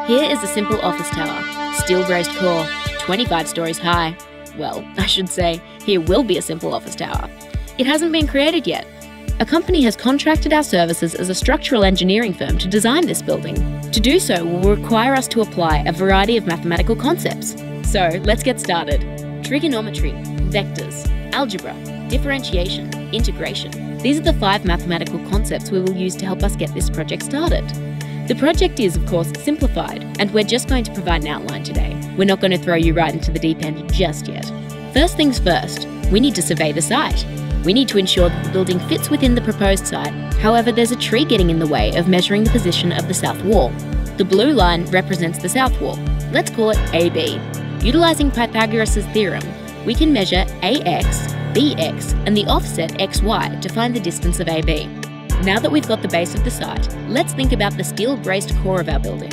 Here is a simple office tower, steel braced core, 25 stories high. Well, I should say, here will be a simple office tower. It hasn't been created yet. A company has contracted our services as a structural engineering firm to design this building. To do so will require us to apply a variety of mathematical concepts. So let's get started. Trigonometry, vectors, algebra, differentiation, integration. These are the 5 mathematical concepts we will use to help us get this project started. The project is, of course, simplified, and we're just going to provide an outline today. We're not going to throw you right into the deep end just yet. First things first, we need to survey the site. We need to ensure that the building fits within the proposed site. However, there's a tree getting in the way of measuring the position of the south wall. The blue line represents the south wall. Let's call it AB. Utilizing Pythagoras' theorem, we can measure AX, BX, and the offset XY to find the distance of AB. Now that we've got the base of the site, let's think about the steel-braced core of our building.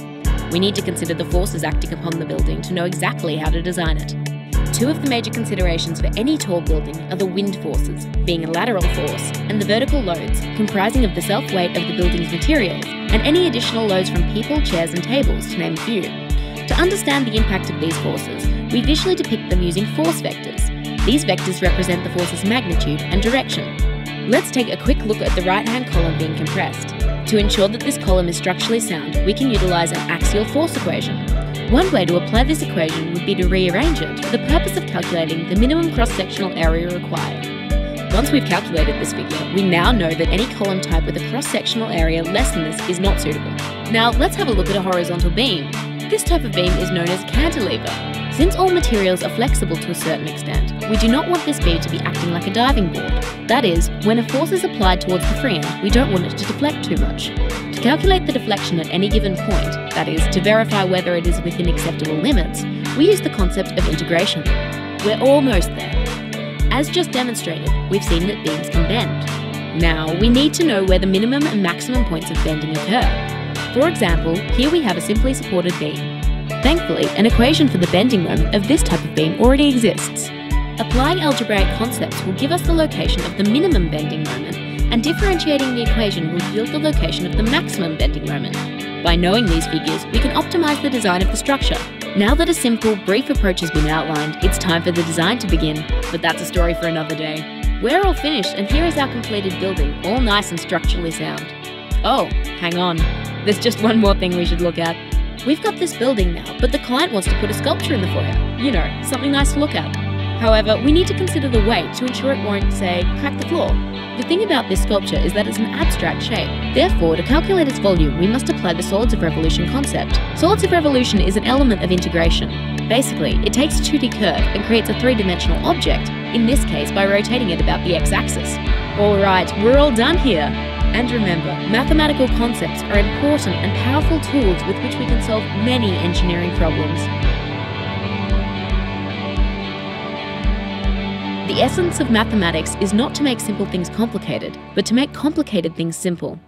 We need to consider the forces acting upon the building to know exactly how to design it. 2 of the major considerations for any tall building are the wind forces, being a lateral force, and the vertical loads, comprising of the self-weight of the building's materials, and any additional loads from people, chairs, and tables, to name a few. To understand the impact of these forces, we visually depict them using force vectors. These vectors represent the force's magnitude and direction. Let's take a quick look at the right-hand column being compressed. To ensure that this column is structurally sound, we can utilize an axial force equation. One way to apply this equation would be to rearrange it for the purpose of calculating the minimum cross-sectional area required. Once we've calculated this figure, we now know that any column type with a cross-sectional area less than this is not suitable. Now let's have a look at a horizontal beam. This type of beam is known as cantilever. Since all materials are flexible to a certain extent, we do not want this beam to be acting like a diving board. That is, when a force is applied towards the free end, we don't want it to deflect too much. To calculate the deflection at any given point, that is, to verify whether it is within acceptable limits, we use the concept of integration. We're almost there. As just demonstrated, we've seen that beams can bend. Now, we need to know where the minimum and maximum points of bending occur. For example, here we have a simply supported beam. Thankfully, an equation for the bending moment of this type of beam already exists. Applying algebraic concepts will give us the location of the minimum bending moment, and differentiating the equation will yield the location of the maximum bending moment. By knowing these figures, we can optimize the design of the structure. Now that a simple, brief approach has been outlined, it's time for the design to begin, but that's a story for another day. We're all finished, and here is our completed building, all nice and structurally sound. Oh, hang on. There's just one more thing we should look at. We've got this building now, but the client wants to put a sculpture in the foyer. You know, something nice to look at. However, we need to consider the weight to ensure it won't, say, crack the floor. The thing about this sculpture is that it's an abstract shape. Therefore, to calculate its volume, we must apply the solids of revolution concept. Solids of revolution is an element of integration. Basically, it takes a 2D curve and creates a 3-dimensional object, in this case by rotating it about the x-axis. Alright, we're all done here. And remember, mathematical concepts are important and powerful tools with which we can solve many engineering problems. The essence of mathematics is not to make simple things complicated, but to make complicated things simple.